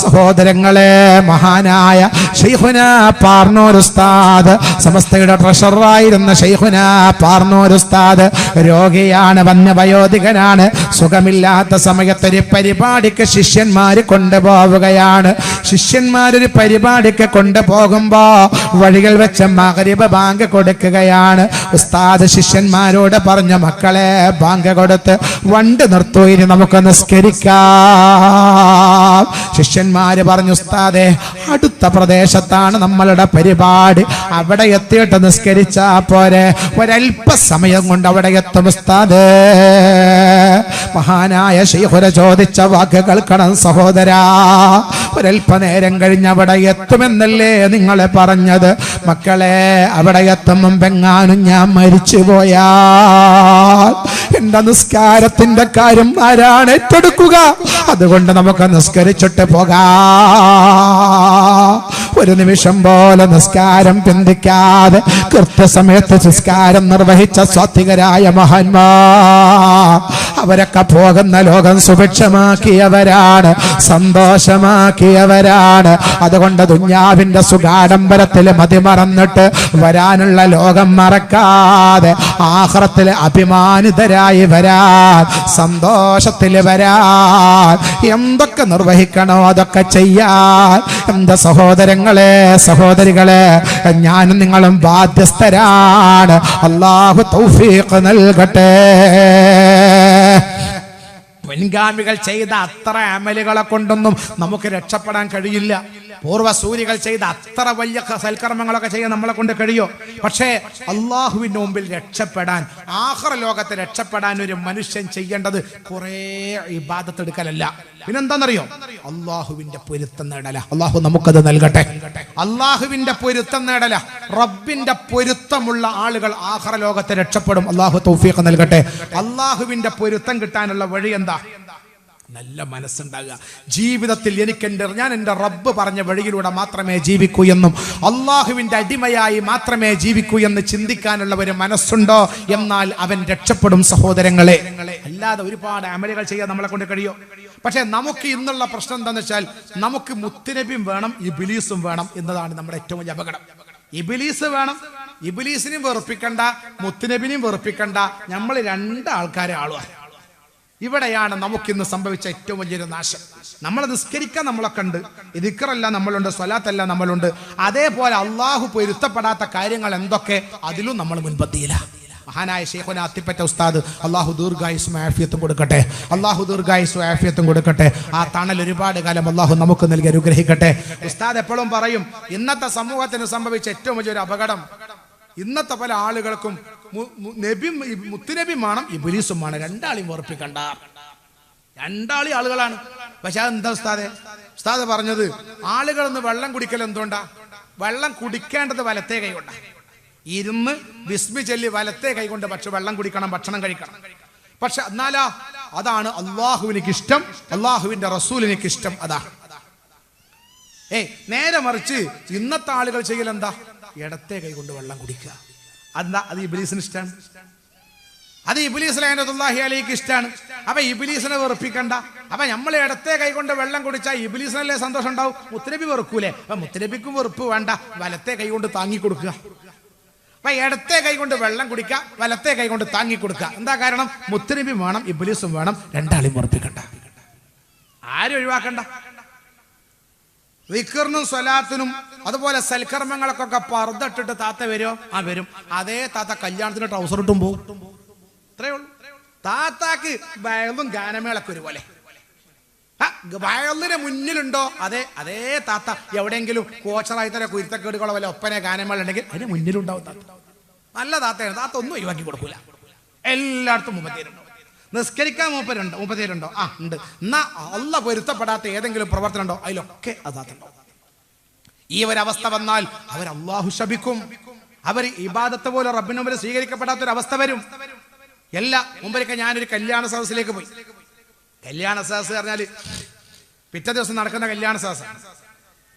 സഹോദരങ്ങളെ, മഹാനായ ശൈഖുനാ പാർനൂർ ഉസ്താദ്, സമസ്തയുടെ ട്രഷററായിരുന്ന ശൈഖുനാ പാർനൂർ ഉസ്താദ് രോഗിയാണ്, വന്യവയോധികനാണ്. സുഖമില്ലാത്ത സമയത്തൊരു പരിപാടിക്ക് ശിഷ്യന്മാര് കൊണ്ടുപോവുകയാണ്. ശിഷ്യന്മാരൊരു പരിപാടിക്ക് കൊണ്ടുപോകുമ്പോ വഴികൾ വെച്ച് മഗ്രിബ് ബാങ്ക് കൊടുക്കുകയാണ്. ഉസ്താദ് ശിഷ്യന്മാരോട് പറഞ്ഞു, മക്കളെ ബാങ്ക് കൊടുത്ത് വണ്ട് നിർത്തൂ, ഇനി നമുക്ക് നിസ്കരിക്കാം. ശിഷ്യന്മാര് പറഞ്ഞു, ഉസ്താദേ അടുത്ത പ്രദേശത്താണ് നമ്മളുടെ പരിപാടി, അവിടെ എത്തിയിട്ട് നിസ്കരിച്ചാ പോരെ, ഒരല്പസമയം കൊണ്ട് അവിടെ എത്തും ഉസ്താദേ. മഹാനായ ശൈഖുന ചോദിച്ച വാക്ക് കേൾക്കണം സഹോദരാ, ഒരല്പനേരം കഴിഞ്ഞ് അവിടെ എത്തുമെന്നല്ലേ നിങ്ങളെ പറഞ്ഞത്? മക്കളെ, അവിടെ എത്തും മുമ്പെങ്ങാനും ഞാൻ മരിച്ചു പോയാൽ എന്റെ നിസ്കാരത്തിന്റെ കാര്യം ആരാണ് ഏറ്റെടുക്കുക? അതുകൊണ്ട് നമുക്ക് നിസ്കരിച്ചിട്ട് പോകാം. ഒരു നിമിഷം പോലെ നിസ്കാരം പിന്തിക്കാതെ കൃത്യസമയത്ത് നിസ്കാരം നിർവഹിച്ച സാത്വികരായ മഹാന്മാർ, അവരൊക്കെ പോകുന്ന ലോകം സുഭിക്ഷമാക്കിയവരാണ്, സന്തോഷമാക്കിയവരാണ്. അതുകൊണ്ട് ദുന്യാവിന്റെ സുഖാഡംബരത്തിൽ മതിമറന്നിട്ട് വരാനുള്ള ലോകം മറക്കാതെ ആഖിറത്തിൽ അഭിമാനിതരായി വരാൻ, സന്തോഷത്തിൽ വരാൻ എന്തൊക്കെ നിർവഹിക്കണോ അതൊക്കെ ചെയ്യാൻ എന്റെ സഹോദരങ്ങളെ, സഹോദരികളെ, ഞാനും നിങ്ങളും ബാധ്യസ്ഥരാണ്. അല്ലാഹു തൗഫീഖ് നൽകട്ടെ. മുൻഗാമികൾ ചെയ്ത അത്ര അമലുകളെ കൊണ്ടൊന്നും നമുക്ക് രക്ഷപ്പെടാൻ കഴിയില്ല. പൂർവ്വസൂരികൾ ചെയ്ത അത്ര വലിയ സൽക്കർമ്മങ്ങളൊക്കെ ചെയ്യാൻ നമ്മളെ കൊണ്ട് കഴിയോ? പക്ഷേ അള്ളാഹുവിന്റെ മുമ്പിൽ രക്ഷപ്പെടാൻ, ആഖിറ ലോകത്തെ രക്ഷപ്പെടാൻ ഒരു മനുഷ്യൻ ചെയ്യേണ്ടത് കുറേ ഇബാദത്ത് എടുക്കലല്ല, പിന്നെന്താണെന്നറിയോ? അള്ളാഹുവിന്റെ പൊരുത്തം നേടല. അള്ളാഹു നമുക്കത് നൽകട്ടെ. അള്ളാഹുവിന്റെ പൊരുത്തം നേടല. റബ്ബിന്റെ പൊരുത്തമുള്ള ആളുകൾ ആഖിറ ലോകത്തെ രക്ഷപ്പെടും. അള്ളാഹു തൗഫീഖ് നൽകട്ടെ. അള്ളാഹുവിന്റെ പൊരുത്തം കിട്ടാനുള്ള വഴി എന്താ? നല്ല മനസ്സുണ്ടാകുക. ജീവിതത്തിൽ ഞാൻ എൻ്റെ റബ്ബ് പറഞ്ഞ വഴിയിലൂടെ മാത്രമേ ജീവിക്കൂ എന്നും അള്ളാഹുവിൻ്റെ അടിമയായി മാത്രമേ ജീവിക്കൂ എന്ന് ചിന്തിക്കാനുള്ള ഒരു മനസ്സുണ്ടോ, എന്നാൽ അവൻ രക്ഷപ്പെടും സഹോദരങ്ങളെ. അല്ലാതെ ഒരുപാട് അമലുകൾ ചെയ്യാൻ നമ്മളെ കൊണ്ട് കഴിയോ? പക്ഷെ നമുക്ക് ഇന്നുള്ള പ്രശ്നം എന്താണെന്ന് വെച്ചാൽ, നമുക്ക് മുത്തുനബിയും വേണം, ഇബ്ലീസും വേണം എന്നതാണ് നമ്മുടെ ഏറ്റവും വലിയ അപകടം. ഇബ്ലീസ് വേണം, ഇബ്ലീസിനെയും വെറുപ്പിക്കണ്ട, മുത്തുനബിനെയും വെറുപ്പിക്കണ്ട, നമ്മൾ രണ്ടാൾക്കാരെ ആളുക. ഇവിടെയാണ് നമുക്കിന്ന് സംഭവിച്ച ഏറ്റവും വലിയൊരു നാശം. നമ്മൾ നിസ്കരിക്കാൻ നമ്മളൊക്കെ ഉണ്ട്, ദിക്റല്ല നമ്മളുണ്ട്, സ്വലാത്തല്ല നമ്മളുണ്ട്. അതേപോലെ അള്ളാഹു പൊരുത്തപ്പെടാത്ത കാര്യങ്ങൾ എന്തൊക്കെ, അതിലും നമ്മൾ മുൻപന്തിയില്ല. മഹാനായ ശൈഖുന അത്തിപ്പറ്റ ഉസ്താദ്, അള്ളാഹു ദീർഘായുസ്സും ആഫിയത്തും കൊടുക്കട്ടെ. അള്ളാഹു ദീർഘായുസ്സും ആഫിയത്തും കൊടുക്കട്ടെ. ആ തണൽ ഒരുപാട് കാലം അള്ളാഹു നമുക്ക് നൽകി അനുഗ്രഹിക്കട്ടെ. ഉസ്താദ് എപ്പോഴും പറയും, ഇന്നത്തെ സമൂഹത്തിന് സംഭവിച്ച ഏറ്റവും വലിയൊരു അപകടം, ഇന്നത്തെ പല ആളുകൾക്കും മുത്തുനബി വേണം, ഇബ്ലീസും വേണം, രണ്ടാളെയും ഉറപ്പിക്കണ്ട. രണ്ടാളി ആളുകളാണ്. പക്ഷെ അതെന്താ ഉസ്താദെ? ഉസ്താദ് പറഞ്ഞത്, ആളുകൾ ഇന്ന് വെള്ളം കുടിക്കൽ എന്തുകൊണ്ടാ? വെള്ളം കുടിക്കേണ്ടത് വലത്തേ കൈ കൊണ്ടാ. ഇരുന്ന് ബിസ്മി ചൊല്ലി വലത്തേ കൈ കൊണ്ട് പക്ഷെ വെള്ളം കുടിക്കണം, ഭക്ഷണം കഴിക്കണം. പക്ഷെ എന്നാലാ അതാണ് അള്ളാഹുവിനിക്ക് ഇഷ്ടം, അള്ളാഹുവിന്റെ റസൂലിനിക്ക് ഇഷ്ടം. അതാ നേരെ മറിച്ച് ഇന്നത്തെ ആളുകൾ ചെയ്യൽ എന്താ? ഇടത്തെ കൈ കൊണ്ട് വെള്ളം കുടിക്കുക. അതെന്താ? അത് ഇബ്ലീസിന് ഇഷ്ടമാണ്, അത് ഇബ്ലീസ് ലഅനത്തുല്ലാഹി അലൈഹിക്ക് ഇഷ്ടമാണ്. അപ്പൊ ഇബ്ലീസിനെ വെറുപ്പിക്കണ്ട. അപ്പൊ നമ്മൾ ഇടത്തെ കൈ കൊണ്ട് വെള്ളം കുടിച്ചാൽ ഇബ്ലീസിനല്ലേ സന്തോഷം ഉണ്ടാവും, മുത്തുനബി വെറുക്കൂലേ? അപ്പൊ മുത്തുനബിക്കും വെറുപ്പ് വേണ്ട, വലത്തെ കൈ കൊണ്ട് താങ്ങി കൊടുക്കുക. അപ്പൊ ഇടത്തെ കൈ കൊണ്ട് വെള്ളം കുടിക്കുക, വലത്തെ കൈ കൊണ്ട് താങ്ങി കൊടുക്കുക. എന്താ കാരണം? മുത്തുനബി വേണം, ഇബ്ലീസും വേണം, രണ്ടാളെയും വെറുപ്പിക്കണ്ട, ആരും ഒഴിവാക്കണ്ട. ദിക്റിനും സ്വലാത്തിനും അതുപോലെ സൽക്കർമ്മങ്ങൾക്കൊക്കെ പർദ്ദട്ടിട്ട് താത്ത വരുമോ? ആ വരും. അതേ താത്ത കല്യാണത്തിന് ട്രൗസർ ഇട്ടും പോകും. അത്രേ ഉള്ളൂ. താത്താക്ക് വയലും ഗാനമേളൊക്കെ ഒരുപോലെ. വയലിന് മുന്നിലുണ്ടോ? അതേ താത്ത എവിടെയെങ്കിലും കോച്ചറായി തന്നെ കുരുത്തക്കേടുകളോ വല്ല ഒപ്പനെ ഗാനമേള ഉണ്ടെങ്കിൽ അതിന് മുന്നിലുണ്ടാവും താത്ത. നല്ല താത്തയാണ്. താത്ത ഒന്നും ഒഴിവാക്കി കൊടുക്കൂല, എല്ലായിടത്തും മുമ്പത്തേരുണ്ടോ. നിസ്കരിക്കാൻ മുപ്പത്തേരുണ്ടോ? ആ ഉണ്ട്. എന്നാ അള്ള പൊരുത്തപ്പെടാത്ത ഏതെങ്കിലും പ്രവർത്തനം ഉണ്ടോ? അതിലൊക്കെ അതാത്തുണ്ടോ. ഈ ഒരവസ്ഥ വന്നാൽ അവർ അള്ളാഹു ശപിക്കും. അവർ ഇബാദത്ത് പോലെ റബ്ബിന് മുമ്പിൽ സ്വീകരിക്കപ്പെടാത്തൊരവസ്ഥ വരും. മുമ്പൊക്കെ ഞാനൊരു കല്യാണ സദസ്സിലേക്ക് പോയി. കല്യാണ സദസ്സ് പറഞ്ഞാൽ പിറ്റേ ദിവസം നടക്കുന്ന കല്യാണ സദസ്സ്.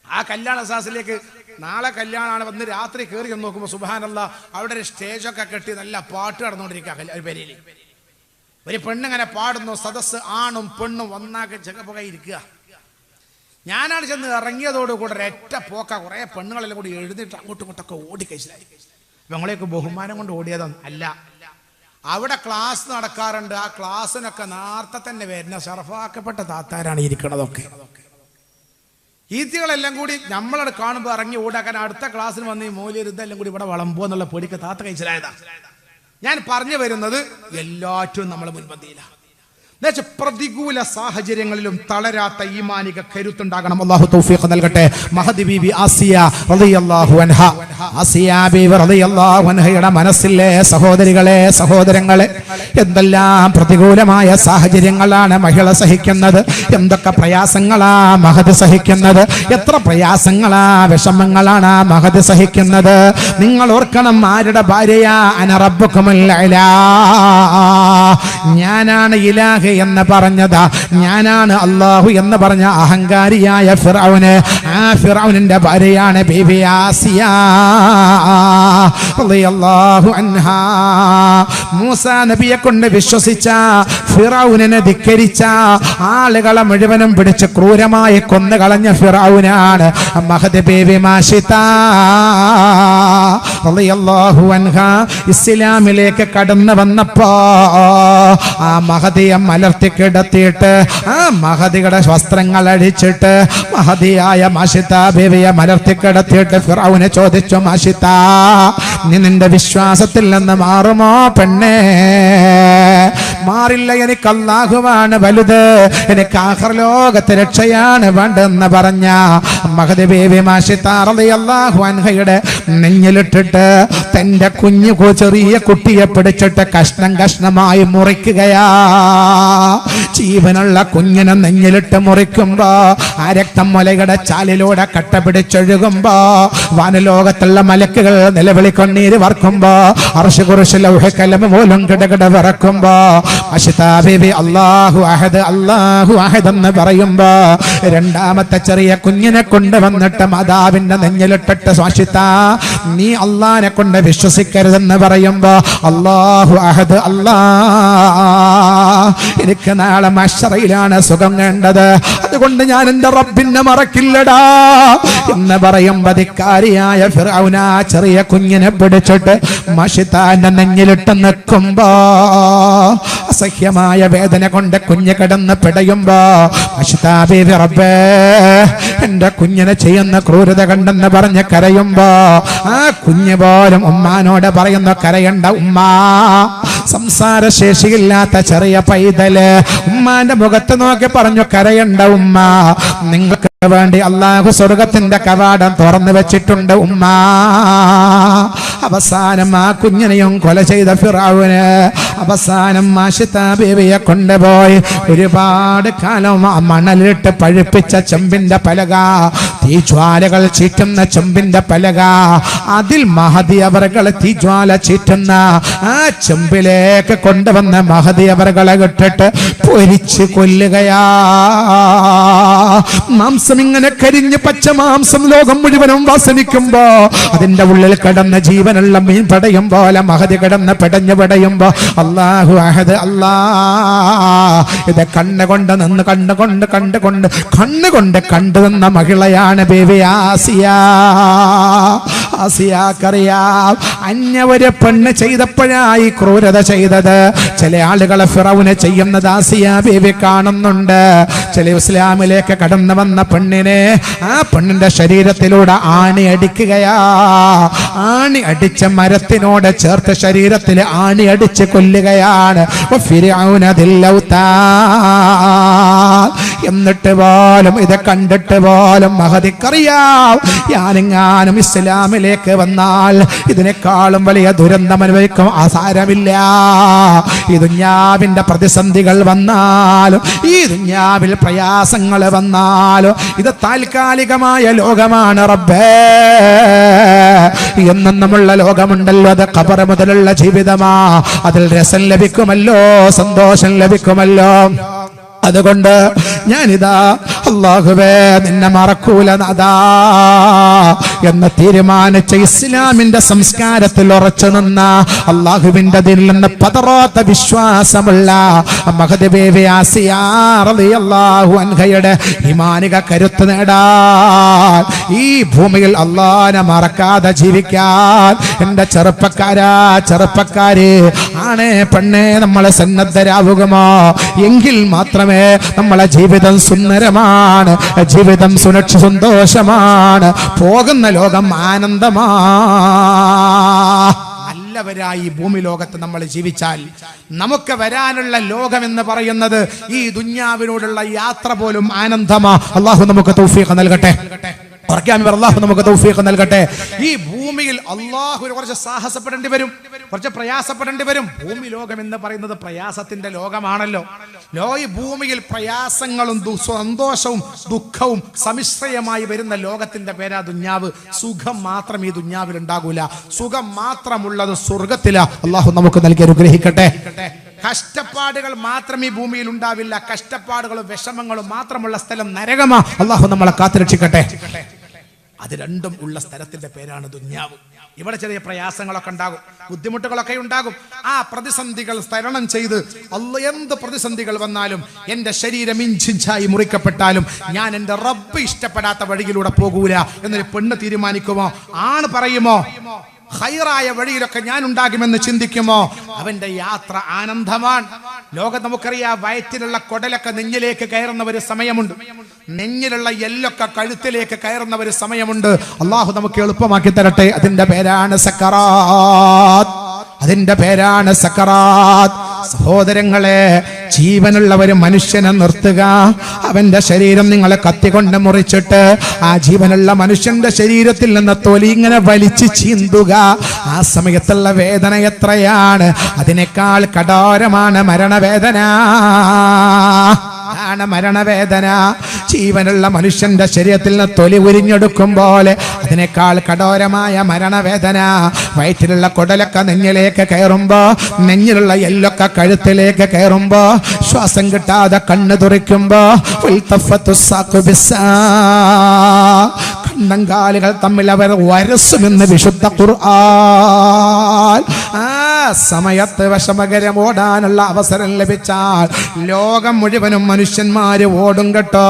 ആ കല്യാണ സദസ്സിലേക്ക് നാളെ കല്യാണമാണ്. വന്ന് രാത്രി കയറി എന്ന് നോക്കുമ്പോൾ സുബ്ഹാനല്ലാഹ്, അവിടെ ഒരു സ്റ്റേജൊക്കെ കെട്ടി നല്ല പാട്ട് നടന്നുകൊണ്ടിരിക്കുക. ഒരു പേരിൽ ഒരു പെണ്ണിങ്ങനെ പാടുന്നു. സദസ്സ് ആണും പെണ്ണും ഒന്നാക്കി ചെക്കപ്പൊക്കെ ഇരിക്കുക. ഞാനാണ് ചെന്ന് ഇറങ്ങിയതോടുകൂടെ ഒരൊറ്റ പോക്ക കുറേ പെണ്ണുങ്ങളെല്ലാം കൂടി എഴുന്നിട്ട് അങ്ങോട്ടും ഇങ്ങോട്ടൊക്കെ ഓടി കഴിച്ചിലായി. ഞങ്ങളെയൊക്കെ ബഹുമാനം കൊണ്ട് ഓടിയതൊന്നും അല്ല. അവിടെ ക്ലാസ് നടക്കാറുണ്ട്. ആ ക്ലാസ്സിനൊക്കെ നേരത്തെ തന്നെ വരുന്ന ഷറഫാക്കപ്പെട്ട താത്താരാണ് ഇരിക്കണതൊക്കെ. ഈത്തികളെല്ലാം കൂടി നമ്മളവിടെ കാണുമ്പോൾ ഇറങ്ങി ഓടാക്കാൻ അടുത്ത ക്ലാസ്സിന് വന്ന് ഈ മൂല്യർ ഇതെല്ലാം കൂടി ഇവിടെ വളമ്പോ എന്നുള്ള പൊടിക്ക് താത്ത കഴിച്ചിലായതാ. ഞാൻ പറഞ്ഞു വരുന്നത് എല്ലാറ്റും നമ്മൾ മുൻപന്തിയിലാണ്. പ്രതികൂല സാഹചര്യങ്ങളിലും തളരാത്ത ഈമാനിക കരുത്തുണ്ടാകണം. അല്ലാഹു തൗഫീഖ് നൽകട്ടെ. മഹദി ബീബി ആസിയ റളിയല്ലാഹു അൻഹ, ആസിയ ബീബി റളിയല്ലാഹു അൻഹയുടെ മനസ്സിലെ സഹോദരികളെ, സഹോദരങ്ങളെ, എന്തെല്ലാം പ്രതികൂലമായ സാഹചര്യങ്ങളാണ് മഹിള സഹിക്കുന്നത്. എന്തൊക്കെ പ്രയാസങ്ങളാ മഹദി സഹിക്കുന്നത്. എത്ര പ്രയാസങ്ങളാ വിഷമങ്ങളാണ് മഹദി സഹിക്കുന്നത്. നിങ്ങൾ ഓർക്കണം, ആരുടെ ഭാര്യയാ? അന റബ്ബുകുമുൽ അലാ, ഞാനാണ് ഇലാഹ് എന്ന് പറഞ്ഞതാ, ഞാനാണ് അല്ലാഹു എന്ന് പറഞ്ഞ അഹങ്കാരിയായ ഫിർഔന്, ആ ഫിർഔനിന്റെ ഭാര്യയാണ് ബീബി ആസിയ റളിയല്ലാഹു അൻഹാ. മൂസാ നബിയെ കൊണ്ട് വിശ്വസിച്ച, ഫിർഔനെ ധിക്കരിച്ച ആളുകളെ മുഴുവനും പിടിച്ച് ക്രൂരമായി കൊന്നുകളഞ്ഞ ഫിർഔനാണ് മഹദി ബീബി മാഷിത റളിയല്ലാഹു അൻഹാ. ഇസ്ലാമിലേക്ക് കടന്നു വന്നപ്പോ ആ മഹദിയെ മലർത്തി കിടത്തിയിട്ട് ആ മഹദിയുടെ വസ്ത്രങ്ങൾ അഴിച്ചിട്ട് മഹദിയായ മാഷിത ബീവിയെ മലർത്തി കിടത്തിയിട്ട് ഫിർഔനെ ചോദിച്ചു, മാഷിത, നീ നിന്റെ വിശ്വാസത്തിൽ നിന്ന് മാറുമോ പെണ്ണേ? മാറില്ല, എനിക്ക് അല്ലാഹുവാണ് വലുത്, എനിക്ക് ആഖിറലോകത്തെ രക്ഷയാണ് വേണ്ടെന്ന് പറഞ്ഞ മഹദി ബീവി മാഷിത റളിയല്ലാഹു അൻഹയുടെ നെഞ്ഞിലിട്ടിട്ട് തന്റെ കുഞ്ഞു ചെറിയ കുട്ടിയെ പിടിച്ചിട്ട് കഷ്ണം കഷ്ണമായി മുറിക്കുകയാ. ജീവനുള്ള കുഞ്ഞിനെ നെഞ്ഞിലിട്ട് മുറിക്കുമ്പോ ആ രക്തം മുലയുടെ ചാലിലൂടെ കട്ട പിടിച്ചൊഴുകുമ്പോ വാനലോകത്തുള്ള മലക്കുകൾ നിലവിളിക്കൊണ്ണീര് വർക്കുമ്പോ അർശ് കുർശ് ലൗഹ കലം പോലും കിടകിട വിറക്കുമ്പോ മാഷിത ബീവി അല്ലാഹു അഹദ് അല്ലാഹു അഹദ് എന്ന് പറയുമ്പോ രണ്ടാമത്തെ ചെറിയ കുഞ്ഞിനെ കൊണ്ടുവന്നിട്ട് മാതാവിന്റെ നെഞ്ഞിലിട്ടിട്ട്, മാഷിത, നീ അള്ളാനെ കൊണ്ട് വിശ്വസിക്കരുതെന്ന് പറയുമ്പോ അല്ലാഹു അഹദ് അല്ലാ, എനിക്ക് നാളെ മഹ്ശറയിലാണ് സുഖം വേണ്ടത്, അതുകൊണ്ട് ഞാൻ എന്റെ റബ്ബിനെ മറക്കില്ലടാ എന്ന് പറയുമ്പോ ധിക്കാരിയായ ഫിർഔന ചെറിയ കുഞ്ഞിനെ പിടിച്ചിട്ട് മാഷിതാന്റെ നെഞ്ഞിലിട്ട് നിൽക്കുമ്പോ അസഹ്യമായ വേദന കൊണ്ട് കുഞ്ഞ് കിടന്ന് പിടയുമ്പോ മാഷിത ബീവി, റബ്ബേ, എന്റെ കുഞ്ഞിനെ ചെയ്യുന്ന ക്രൂരത കണ്ടെന്ന് പറഞ്ഞ് കരയുമ്പോ ആ കുഞ്ഞ് പോലും ഉമ്മാനോട് പറയുന്നു, കരയണ്ട ഉമ്മ. സംസാരശേഷിയില്ലാത്ത ചെറിയ പൈതല് ഉമ്മാന്റെ മുഖത്ത് നോക്കി പറഞ്ഞു, കരയണ്ട ഉമ്മ, നിങ്ങൾക്ക് വേണ്ടി അല്ലാഹു സ്വർഗത്തിന്റെ കവാടം തുറന്നു വെച്ചിട്ടുണ്ട് ഉമ്മ. അവസാനം ആ കുഞ്ഞിനെയും കൊല ചെയ്ത ഫിർഔന് അവസാനം മാഷിത ബീവിയെ കൊണ്ടുപോയി ഒരുപാട് കാലം ആ മണലിട്ട് പഴുപ്പിച്ച ചെമ്പിന്റെ പലക, തീജ്വാലകൾ ചീറ്റുന്ന ചെമ്പിന്റെ പലക, അതിൽ മഹദി അവർകളെ തീജ്വാല ചീറ്റുന്ന ആ ചെമ്പിലേക്ക് കൊണ്ടുവന്ന മഹദി അവർകളെ ഇട്ടിട്ട് പൊരിച്ച് കൊല്ലുകയാ. മാംസം ഇങ്ങനെ കരിഞ്ഞ് പച്ച മാംസം ലോകം മുഴുവനും വാസനിക്കുമ്പോ അതിന്റെ ഉള്ളിൽ കിടന്ന ജീവനുള്ള മീൻ പടയും പോലെ മഹദി കിടന്ന് പിടഞ്ഞു പിടയുമ്പോ അല്ലാഹു അഹദ് അല്ലാ, ഇത് കണ്ണുകൊണ്ട് നിന്ന് കണ്ണുകൊണ്ട് കണ്ടുവന്ന മഹിളയാണ് ബീവി ആസിയ. ആസിയാക്കറിയാം, അന്യ ഒരു പെണ്ണ് ചെയ്തപ്പോഴായി ക്രൂരത ചെയ്തത്. ചില ആളുകളെ ഫിറൗനെ ചെയ്യുന്നത് ആസിയ ബീവി കാണുന്നുണ്ട്. ചില ഇസ്ലാമിലേക്ക് കടന്നു വന്ന പെണ്ണിനെ ആ പെണ്ണിന്റെ ശരീരത്തിലൂടെ ആണി അടിക്കുകയാ. ആണി അടിച്ച മരത്തിനോട് ചേർത്ത് ശരീരത്തിൽ ആണി അടിച്ച് കൊല്ലുകയാണ്. എന്നിട്ട് പോലും ഇത് കണ്ടിട്ട് പോലും മഹദിക്കറിയാം, ഞാനെങ്ങാനും ഇസ്ലാമിലേക്ക് വന്നാൽ ഇതിനേക്കാളും വലിയ ദുരന്തം അനുഭവിക്കും. ആസാരമില്ല, ഈ ദുനിയാവിന്റെ പ്രതിസന്ധികൾ വന്നാലും ഈ ദുനിയാവിൽ പ്രയാസങ്ങൾ വന്നാലും ഇത് താൽക്കാലികമായ ലോകമാണ് റബ്ബേ. എന്നും നമ്മളുള്ള ലോകമുണ്ടല്ലോ, അത് ഖബർ മുതലുള്ള ജീവിതമാ. അതിൽ രസം ലഭിക്കുമല്ലോ, സന്തോഷം ലഭിക്കുമല്ലോ. അതുകൊണ്ട് ഞാനിതാ അല്ലാഹുവേ നിന്നെ മറക്കൂല നാഥാ എന്ന് തീരുമാനിച്ച ഇസ്ലാമിന്റെ സംസ്കാരത്തിൽ ഉറച്ചു നിന്ന അല്ലാഹുവിന്റെ ദീനിൽ നിന്ന് പതറാത്ത വിശ്വാസമുള്ള മഹദി ബീവി ആസിയ റളിയല്ലാഹു അൻഹയുടെ ഈമാനിക കരുത്ത് നേടാൻ ഈ ഭൂമിയിൽ അല്ലാഹനെ മറക്കാതെ ജീവിക്കാൻ എന്റെ ചെറുപ്പക്കാരെ ആണേ പെണ്ണേ നമ്മളെ സന്നദ്ധരാവുകമോ എങ്കിൽ മാത്രമേ നമ്മളെ ജീവിതം സുന്ദരമാണ്, ജീവിതം സുരക്ഷ സന്തോഷമാണ്, പോകുന്ന ലോകം ആനന്ദമാ. നല്ലവരായി ഭൂമി ലോകത്ത് നമ്മൾ ജീവിച്ചാൽ നമുക്ക് വരാനുള്ള ലോകം എന്ന് പറയുന്നത് ഈ ദുനിയാവിനോടുള്ള യാത്ര പോലും ആനന്ദമാ. അല്ലാഹു നമുക്ക് തൗഫീഖ് നൽകട്ടെ. അല്ലാഹു നമുക്ക് തൗഫീഖ് നൽകട്ടെ. ഈ ഭൂമിയിൽ അല്ലാഹുവിന് കുറച്ച് സാഹസപ്പെടേണ്ടി വരും, കുറച്ച് പ്രയാസപ്പെടേണ്ടി വരും. ഭൂമി ലോകം എന്ന് പറയുന്നത് പ്രയാസത്തിന്റെ ലോകമാണല്ലോ. ഈ ഭൂമിയിൽ പ്രയാസങ്ങളും സന്തോഷവും ദുഃഖവും സമിശ്രയമായി വരുന്ന ലോകത്തിന്റെ പേരാ ദുന്യാവ്. സുഖം മാത്രം ഈ ദുന്യാവിൽ ഉണ്ടാകൂല, സുഖം മാത്രമുള്ളത് സ്വർഗത്തിലാ. അല്ലാഹു നമുക്ക് നൽകി അനുഗ്രഹിക്കട്ടെ. കഷ്ടപ്പാടുകൾ മാത്രം ഈ ഭൂമിയിൽ ഉണ്ടാവില്ല, കഷ്ടപ്പാടുകളും വിഷമങ്ങളും മാത്രമുള്ള സ്ഥലം നരകമാ. അല്ലാഹു നമ്മളെ കാത്തുരക്ഷിക്കട്ടെ. അത് രണ്ടും ഉള്ള സ്ഥലത്തിന്റെ പേരാണ് ദുന്യാവ്. ഇവിടെ ചെറിയ പ്രയാസങ്ങളൊക്കെ ഉണ്ടാകും, ബുദ്ധിമുട്ടുകളൊക്കെ ഉണ്ടാകും. ആ പ്രതിസന്ധികൾ തരണം ചെയ്ത് എന്ത് പ്രതിസന്ധികൾ വന്നാലും എന്റെ ശരീരം ഇഞ്ചിഞ്ചായി മുറിക്കപ്പെട്ടാലും ഞാൻ എന്റെ റബ്ബ് ഇഷ്ടപ്പെടാത്ത വഴിയിലൂടെ പോകൂല എന്നൊരു പെണ്ണ് തീരുമാനിക്കുമോ, ആണ് പറയുമോ, ഖൈറായ വഴിയിലൊക്കെ ഞാൻ ഉണ്ടാകുമെന്ന് ചിന്തിക്കുമോ, അവന്റെ യാത്ര ആനന്ദമാണ്. ലോകം നമുക്കറിയാം, വയറ്റിലുള്ള കൊടലൊക്കെ നെഞ്ഞിലേക്ക് കയറുന്ന ഒരു സമയമുണ്ട്, നെഞ്ഞിലുള്ള എല്ലൊക്കെ കഴുത്തിലേക്ക് കയറുന്ന ഒരു സമയമുണ്ട്. അള്ളാഹു നമുക്ക് എളുപ്പമാക്കി തരട്ടെ. അതിന്റെ പേരാണ് സക്കറാത്ത്. അതിന്റെ പേരാണ് സക്കറാത്ത്. സഹോദരങ്ങളെ, ജീവനുള്ള ഒരു മനുഷ്യനെ നിർത്തുക, അവന്റെ ശരീരം നിങ്ങളെ കത്തികൊണ്ട് മുറിച്ചിട്ട് ആ ജീവനുള്ള മനുഷ്യന്റെ ശരീരത്തിൽ നിന്ന് തൊലി ഇങ്ങനെ വലിച്ചു ചീന്തുക. ആ സമയത്തുള്ള വേദന എത്രയാണ്! അതിനേക്കാൾ കഠോരമാണ് മരണവേദന. മരണവേദന ജീവനുള്ള മനുഷ്യന്റെ ശരീരത്തിൽ നിന്ന് തൊലി ഉരിഞ്ഞെടുക്കുമ്പോൾ അതിനേക്കാൾ കഠോരമായ മരണവേദന. വയറ്റിലുള്ള കുടലൊക്കെ നെഞ്ഞിലേക്ക് കയറുമ്പോ, നെഞ്ഞിലുള്ള എല്ലൊക്കെ കഴുത്തിലേക്ക് കയറുമ്പോ, ശ്വാസം കിട്ടാതെ കണ്ണ് തുറയ്ക്കുമ്പോ, കണ്ണങ്കാലുകൾ തമ്മിൽ അവർ വരസുമെന്ന് വിശുദ്ധ ഖുർആൻ. ആ സമയത്ത് വിഷമകരം ഓടാനുള്ള അവസരം ലഭിച്ചാൽ ലോകം മുഴുവനും മനുഷ്യന്മാര് ഓടും കേട്ടോ.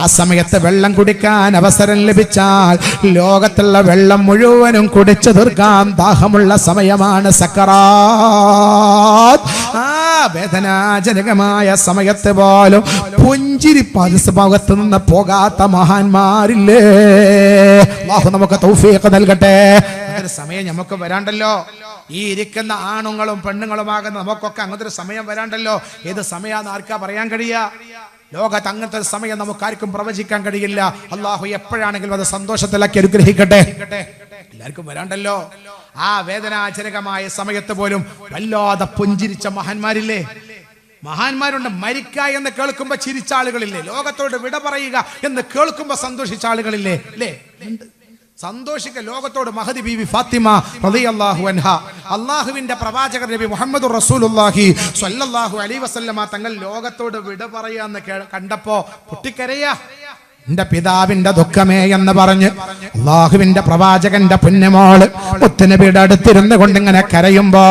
ആ സമയത്ത് വെള്ളം കുടിക്കാൻ അവസരം ലഭിച്ചാൽ ലോകത്തുള്ള വെള്ളം മുഴുവനും കുടിച്ചു തീർക്കാൻ ദാഹമുള്ള സമയമാണ് സക്കറാത്ത്. ആ വേദനാജനകമായ സമയത്ത് പോലും പുഞ്ചിരി ഭാഗത്ത് നിന്ന് പോകാത്ത മഹാന്മാരില്ലേ? അല്ലാഹു നമുക്ക് തൗഫീഖ് നൽകട്ടെ. അങ്ങനെ സമയം നമുക്ക് വരാണ്ടല്ലോ. ഈ ഇരിക്കുന്ന ആണുങ്ങളും പെണ്ണുങ്ങളുമാകുന്ന നമുക്കൊക്കെ അങ്ങനത്തെ ഒരു സമയം വരാണ്ടല്ലോ. ഏത് സമയാന്ന് ആർക്കാ പറയാൻ കഴിയുക? ലോകത്ത് അങ്ങനത്തെ ഒരു സമയം നമുക്ക് ആർക്കും പ്രവചിക്കാൻ കഴിയില്ല. അള്ളാഹു എപ്പോഴാണെങ്കിലും അത് സന്തോഷത്തിലാക്കി അനുഗ്രഹിക്കട്ടെ. എല്ലാവർക്കും വരാണ്ടല്ലോ. ആ വേദനാജനകമായ സമയത്ത് പോലും വല്ലാതെ പുഞ്ചിരിച്ച മഹാന്മാരില്ലേ? മഹാന്മാരുണ്ട്. മരിക്ക എന്ന് കേൾക്കുമ്പോ ചിരിച്ച ആളുകളില്ലേ? ലോകത്തോട് വിട പറയുക എന്ന് കേൾക്കുമ്പോ സന്തോഷിച്ച ആളുകളില്ലേ? അല്ലേ? സന്തോഷിക്ക ലോകത്തോട്. മഹദി ബീവി ഫാത്തിമ റളിയല്ലാഹു അൻഹ, അല്ലാഹുവിന്റെ പ്രവാചകർ നബി മുഹമ്മദ് റസൂലുള്ളാഹി സ്വല്ലല്ലാഹു അലൈഹി വസല്ലമ തങ്ങൾ ലോകത്തോട് വിട പറയാന്ന് കണ്ടപ്പോ പൊട്ടിക്കരയാ. എന്റെ പിതാവിന്റെ ദുഃഖമേ എന്ന് പറഞ്ഞ് അല്ലാഹുവിന്റെ പ്രവാചകന്റെ പുണ്യമോള് മുത്തുനബിയുടെ അടുത്തിരുന്ന് കൊണ്ടിങ്ങനെ കരയുമ്പോ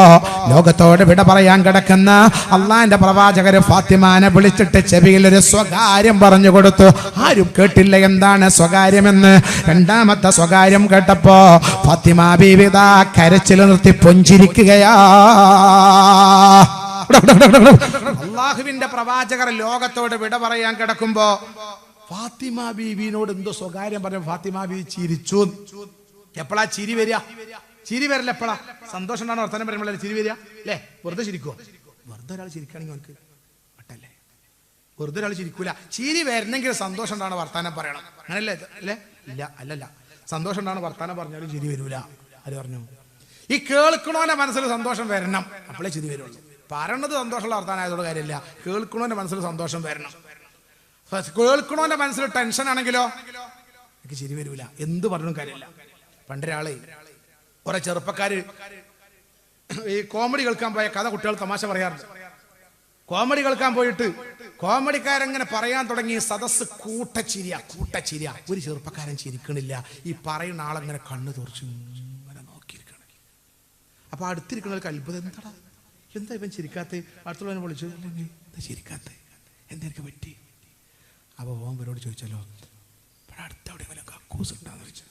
ലോകത്തോട് വിട പറയാൻ കിടക്കുന്ന അള്ളാന്റെ പ്രവാചകര് ഫാത്തിമാനെ വിളിച്ചിട്ട് ചെവിയിൽ ഒരു സ്വകാര്യം പറഞ്ഞു കൊടുത്തു. ആരും കേട്ടില്ല എന്താണ് സ്വകാര്യമെന്ന്. രണ്ടാമത്തെ സ്വകാര്യം കേട്ടപ്പോ ഫാത്തിമ ബീവി ദാ കരച്ചിൽ നിർത്തി പുഞ്ചിരിക്കുകയാ. അള്ളാഹുവിന്റെ പ്രവാചകർ ലോകത്തോട് വിട പറയാൻ കിടക്കുമ്പോ ഫാത്തിമ ബീവിനോട് എന്തോ സ്വകാര്യം പറഞ്ഞു. ഫാത്തിമ ബീവി ചിരിച്ചു. എപ്പോഴാ ചിരി വരിക? ചിരി വരില്ല. എപ്പോഴാ? സന്തോഷം ഉണ്ടാണ് വർത്തമാനം പറയുമ്പോൾ ചിരി വരിക അല്ലേ? വെറുതെ ചിരിക്കുവോ? വെറുതെ ഒരാൾ ചിരിക്കുകയാണെങ്കിൽ അവർക്ക് പറ്റല്ലേ? വെറുതെ ഒരാൾ ചിരിക്കൂല. ചിരി വരണമെങ്കിൽ സന്തോഷം ഉണ്ടാണ് വർത്തമാനം പറയണം. അങ്ങനല്ലേ? അല്ലേ? ഇല്ല, അല്ലല്ല. സന്തോഷം ഉണ്ടാണ് വർത്തമാനം പറഞ്ഞാലും ചിരി വരൂല. ആര് പറഞ്ഞു? ഈ കേൾക്കണോന്റെ മനസ്സിൽ സന്തോഷം വരണം, അപ്പോഴേ ചിരി വരുള്ളൂ. പറയണത് സന്തോഷമുള്ള വർത്തമാനം ആയതോട് കാര്യമില്ല. കേൾക്കണോന്റെ മനസ്സിൽ സന്തോഷം വരണം. കേൾക്കണോന്റെ മനസ്സിൽ ടെൻഷൻ ആണെങ്കിലോ എനിക്ക് ചിരി വരൂല. എന്ത് പറഞ്ഞും കാര്യമില്ല. പണ്ടൊരാളെ കുറെ ചെറുപ്പക്കാര് ഈ കോമഡി കേൾക്കാൻ പോയ കഥ കുട്ടികൾ തമാശ പറയാറുണ്ട്. കോമഡി കളിക്കാൻ പോയിട്ട് കോമഡിക്കാരെങ്ങനെ പറയാൻ തുടങ്ങി, സദസ്സ് കൂട്ടച്ചിരിയ. ഒരു ചെറുപ്പക്കാരൻ ചിരിക്കണില്ല. ഈ പറയുന്ന ആളെങ്ങനെ കണ്ണു തുറച്ചു ഇങ്ങനെ നോക്കിയിരിക്കണം. അപ്പൊ അടുത്തിരിക്കുന്നവർക്ക് അത്ഭുതം, എന്താ ഇവൻ ചിരിക്കാത്ത? അടുത്തുള്ളവനെ വിളിച്ചു, എന്താ ചിരിക്കാത്ത, എന്തെനിക്ക് പറ്റി? അപ്പൊ ഓൻ ചോദിച്ചല്ലോ, അടുത്തവിടെ കക്കൂസ് ഉണ്ടാന്ന് ചോദിച്ചു.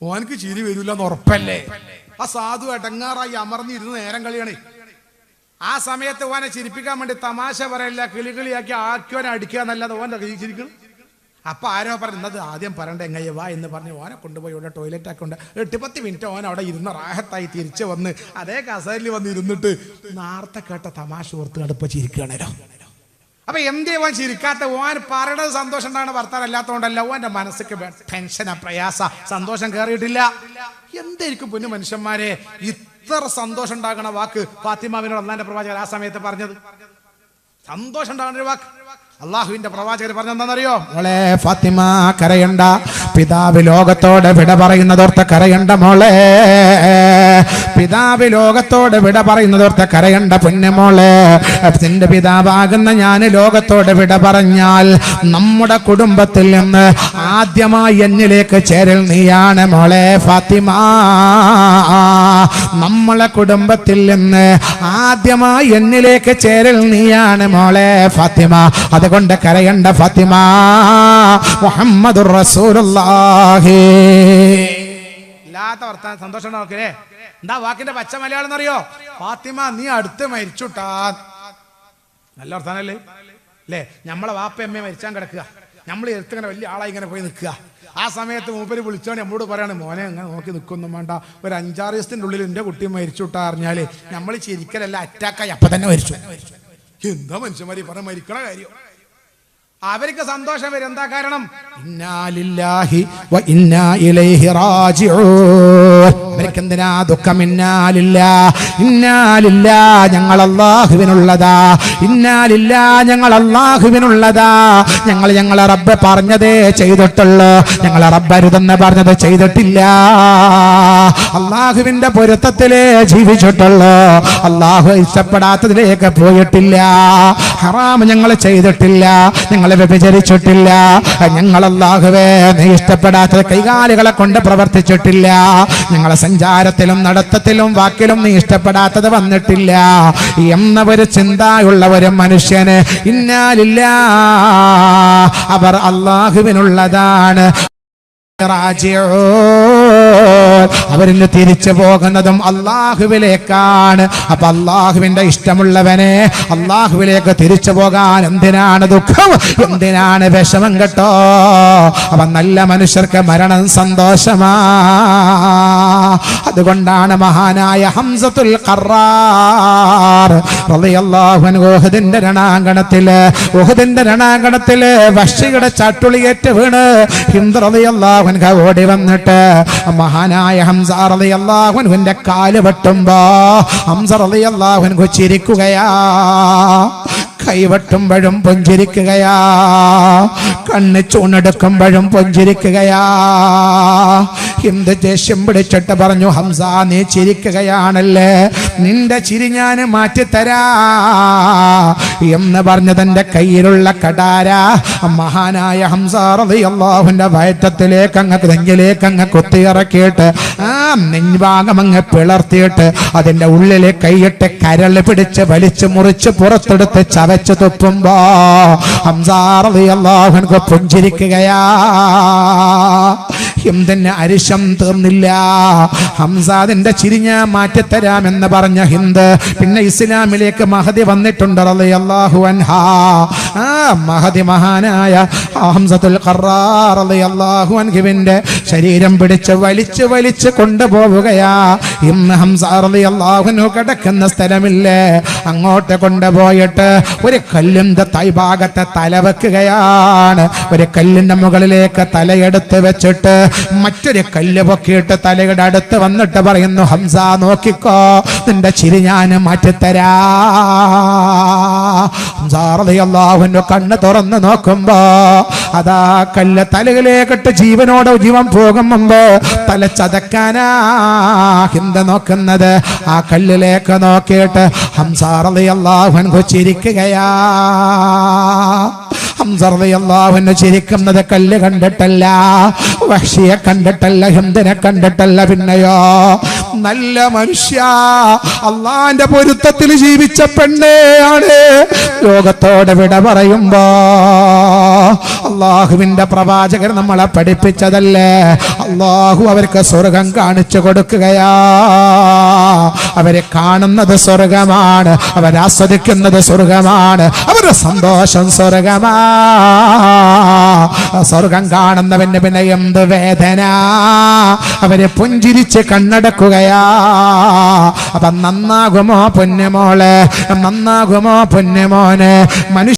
ഓനക്ക് ചിരി വരില്ലെന്ന് ഉറപ്പല്ലേ? ആ സാധു എടങ്ങാറായി അമർന്നിരുന്ന് നേരം കളിയാണ്. ആ സമയത്ത് ഓനെ ചിരിപ്പിക്കാൻ വേണ്ടി തമാശ പറയല്ല, കിളിയാക്കി ആക്കിയോനെ അടിക്കുക എന്നല്ലാതെ ഓൻ്റെ ചിരിക്കണം. അപ്പൊ ആരോ പറഞ്ഞത് ആദ്യം പറയണ്ട എങ്ങയ്യ വാ എന്ന് പറഞ്ഞ് ഓനെ കൊണ്ടുപോയി ഇവിടെ ടോയ്ലറ്റ് ഒക്കെ ഉണ്ട്. 8-10 മിനിറ്റ് ഓൻ അവിടെ ഇരുന്ന് റാഹത്തായി തിരിച്ചു വന്ന് അതേ കസേരയിൽ വന്ന് ഇരുന്നിട്ട് നേരത്തെ കേട്ട തമാശ ഓർത്ത് കടുപ്പ ചിരിക്കുകയാണല്ലോ. അപ്പൊ എന്തേ ഓൻ ചിരിക്കാത്ത? ഓൻ പറയണത് സന്തോഷം ഉണ്ടാണ്, ഭർത്താവ് അല്ലാത്തതുകൊണ്ടല്ല. ഓന്റെ മനസ്സിക്ക് ടെൻഷനാ, പ്രയാസ, സന്തോഷം കയറിയിട്ടില്ല. എന്തായിരിക്കും പൊന്നു മനുഷ്യന്മാരെ ഇത്ര സന്തോഷം ഉണ്ടാകണ വാക്ക് ഫാത്തിമാവിനോട് അള്ളാന്റെ പ്രവാചകർ ആ സമയത്ത് പറഞ്ഞത്? സന്തോഷം ഉണ്ടാകുന്ന ഒരു വാക്ക് അള്ളാഹുവിന്റെ പ്രവാചകർ പറഞ്ഞെന്താണെന്നറിയോ? മോളെ ഫാത്തിമ കരയണ്ട, പിതാവ് ലോകത്തോട് വിട പറയുന്നതോർത്ത് കരയണ്ട മോളെ. പിതാവ് ലോകത്തോട് വിട പറയുന്നതോർത്ത് കരയണ്ട പൊന്നുമോളെ. നിന്റെ പിതാവാകുന്ന ഞാൻ ലോകത്തോട് വിട പറഞ്ഞാൽ നമ്മുടെ കുടുംബത്തിൽ നിന്ന് ആദ്യമായി എന്നിലേക്ക് ചേരൽ നീയാണ് മോളെ ഫാത്തിമ. നമ്മളെ കുടുംബത്തിൽ നിന്ന് ആദ്യമായി എന്നിലേക്ക് ചേരൽ നീയാണ് മോളെ ഫാത്തിമ. അതുകൊണ്ട് കരയണ്ട ഫാത്തിമ. മുഹമ്മദുർ റസൂലുള്ളാഹി. ഇല്ലാത്ത വർത്താനം സന്തോഷം നോക്കേ. എന്താ വാക്കിന്റെ പച്ച മലയാളം എന്നറിയോ? ഫാത്തിമ നീ അടുത്ത് മരിച്ചുട്ടാ. നല്ല വർത്താനല്ലേ അല്ലേ? നമ്മളെ വാപ്പയമ്മയെ മരിച്ചാൻ കിടക്കുക, നമ്മൾ എടുത്തിങ്ങനെ വലിയ ആളായി ഇങ്ങനെ പോയി നിൽക്കുക. ആ സമയത്ത് മൂപ്പര് വിളിച്ചോണ്ട് നമ്മളോട് പറയാണ്, മോനെ അങ്ങനെ നോക്കി നിൽക്കൊന്നും വേണ്ട, ഒരു 5-6 ദിവസത്തിൻ്റെ ഉള്ളിൽ എൻ്റെ കുട്ടി മരിച്ചുട്ടാ അറിഞ്ഞാല് നമ്മൾ ചിരിക്കലല്ല, അറ്റാക്കായി അപ്പൊ തന്നെ മരിച്ചു. എന്താ മനുഷ്യന്മാരി പറഞ്ഞ മരിക്കണ കാര്യം? അവർക്ക് സന്തോഷം വരും. എന്താ കാരണം? ഇന്നാ ലില്ലാഹി വ ഇന്നാ ഇലൈഹി റാജിഊൻ. അവർക്കെന്തിനാ ദുഃഖം? ഇന്നാ ലില്ലാ ഞങ്ങൾ അല്ലാഹുവിനുള്ളതാ. ഇന്നാ ലില്ലാ ഞങ്ങൾ അല്ലാഹുവിനുള്ളതാ. ഞങ്ങളെ റബ്ബ് പറഞ്ഞതേ ചെയ്തിട്ടുള്ളൂ, ഞങ്ങളെ റബ്ബ് അരുതെന്ന് പറഞ്ഞത് ചെയ്തിട്ടില്ല. അല്ലാഹുവിന്റെ പൊരുത്തത്തിലേ ജീവിച്ചിട്ടുള്ളൂ, അല്ലാഹു ഇഷ്ടപ്പെടാത്തതിലേക്ക് പോയിട്ടില്ല. ഹറാം ഞങ്ങൾ ചെയ്തിട്ടില്ല, ഞങ്ങൾ വ്യഭിചരിച്ചിട്ടില്ല. ഞങ്ങൾ അല്ലാഹുവേ നീ ഇഷ്ടപ്പെടാത്ത കൈകാലുകളെ കൊണ്ട് പ്രവർത്തിച്ചിട്ടില്ല. ഞങ്ങളെ സഞ്ചാരത്തിലും നടത്തത്തിലും വാക്കിലും നീ ഇഷ്ടപ്പെടാത്തത് വന്നിട്ടില്ല എന്ന ഒരു ചിന്തയുള്ള ഒരു മനുഷ്യന് ഇന്നാ ലില്ലാഹ് അവർ അല്ലാഹുവിനുള്ളതാണ്. അവരിന്ന് തിരിച്ചു പോകുന്നതും അല്ലാഹുവിലേക്കാണ്. അപ്പൊ അല്ലാഹുവിന്റെ ഇഷ്ടമുള്ളവനെ അല്ലാഹുവിലേക്ക് തിരിച്ചു പോകാൻ എന്തിനാണ് ദുഃഖം, എന്തിനാണ് വിഷമം കേട്ടോ? അവൻ നല്ല മനുഷ്യർക്ക് മരണം സന്തോഷമാ. അതുകൊണ്ടാണ് മഹാനായ ഹംസത്തുൽ ഖറാർ റളിയല്ലാഹു അൻഹു ഉഹദിന്റെ രണാങ്കണത്തില് വഹ്ശിയുടെ ചട്ടുളിയേറ്റ് വീണ് ഹിന്ദ് റളിയല്ലാഹു അൻഹ ഓടി വന്നിട്ട് മഹാനായ ഹംസ റളിയല്ലാഹു അൻഹുവിന്റെ കാല് വെട്ടുമ്പോ ഹംസ റളിയല്ലാഹു അൻഹു ചിരിക്കുകയാ. കൈവെട്ടുമ്പോഴും പുഞ്ചിരിക്കുകയാ, കണ്ണ് ചൂണെടുക്കുമ്പോഴും പുഞ്ചിരിക്കുകയാ. ഹിന്ദ് ദേഷ്യം പിടിച്ചിട്ട് പറഞ്ഞു, ഹംസ നീ ചിരിക്കുകയാണല്ലേ, നിന്റെ ചിരി ഞാൻ മാറ്റിത്തരാ എന്ന് പറഞ്ഞ് തന്റെ കയ്യിലുള്ള കടാര മഹാനായ ഹംസ റളിയല്ലാഹുവിന്റെ വയറ്റത്തിലേക്ക് നെഞ്ചിലേക്ക് അങ്ങ് കുത്തിയിറക്കിയിട്ട് ആ നെഞ്ചുഭാഗം അങ്ങ് പിളർത്തിയിട്ട് അതിന്റെ ഉള്ളിലെ കൈയിട്ട് കരൾ പിടിച്ച് വലിച്ചു മുറിച്ച് പുറത്തെടുത്ത് ചവച്ചു തുപ്പുമ്പോ ഹംസ റളിയല്ലാഹു അൻഹു പുഞ്ചിരിക്കുകയാ. ഹിന്ദിന് അരിശം തീർന്നില്ല. ഹംസാദിന്റെ ചിരി ഞാൻ മാറ്റിത്തരാമെന്ന് പറഞ്ഞ ഹിന്ദ് പിന്നെ ഇസ്ലാമിലേക്ക് മഹദി വന്നിട്ടുണ്ട് റളിയല്ലാഹു അൻഹാ. ആ മഹദി മഹാനായ ഹംസത്തുൽ ഖറാർ റളിയല്ലാഹു അൻഹുവിന്റെ ശരീരം പിടിച്ച് വലിച്ചു കൊണ്ടുപോവുകയാ. ഇന്ന് ഹംസ റളിയല്ലാഹു അൻഹു കിടക്കുന്ന സ്ഥലമില്ലേ, അങ്ങോട്ട് കൊണ്ടുപോയിട്ട് ഒരു കല്ലിന്റെ തൈഭാഗത്തെ തല വെക്കുകയാണ്. ഒരു കല്ലിന്റെ മുകളിലേക്ക് തലയെടുത്ത് വെച്ചിട്ട് മറ്റൊരു കല്ല് പൊക്കിയിട്ട് തലയുടെ അടുത്ത് വന്നിട്ട് പറയുന്നു, ഹംസ നോക്കിക്കോ, നിന്റെ ചിരി ഞാൻ മാറ്റിത്തരാ. ഹംസ റളിയല്ലാഹു അൻഹു കണ്ണ് തുറന്ന് നോക്കുമ്പോ അതാ കല്ല് തലയിലേക്കിട്ട് ജീവനോടെ ജീവൻ പോകും മുമ്പ് തല ചതക്കാനാ ഹിന്ദ നോക്കുന്നത്. ആ കല്ലിലേക്ക് നോക്കിയിട്ട് ഹംസ റളിയല്ലാഹു അൻഹു ചിരിക്കുകയാ. ഹംസ റളിയല്ലാഹു അൻഹു ചിരിക്കുന്നത് കല്ല് കണ്ടിട്ടല്ല, വഹ്ശിയെ കണ്ടിട്ടല്ല, ഹിന്ദിനെ കണ്ടിട്ടല്ല, പിന്നെയോ നല്ല മനുഷ്യ അള്ളാന്റെ പൊരുത്തത്തിൽ ജീവിച്ച പെണ്ണേയാണ് ലോകത്തോട് വിട പറയുമ്പോ അള്ളാഹുവിന്റെ പ്രവാചകർ നമ്മളെ പഠിപ്പിച്ചതല്ലേ. അള്ളാഹു അവർക്ക് സ്വർഗം കാണിച്ചു കൊടുക്കുകയാ. അവരെ കാണുന്നത് സ്വർഗമാണ്, അവരാസ്വദിക്കുന്നത് സ്വർഗമാണ്, അവരുടെ സന്തോഷം സ്വർഗമാ. സ്വർഗം കാണുന്നവന് പിന്നെ എന്ത് വേദന, അവരെ പുഞ്ചിരിച്ച് കണ്ണടക്കുകയാ. അപ്പൊ നന്നാകുമോ പൊന്നുമോളെ, നന്നാകുമോ പൊന്നുമോനെ? മനുഷ്യ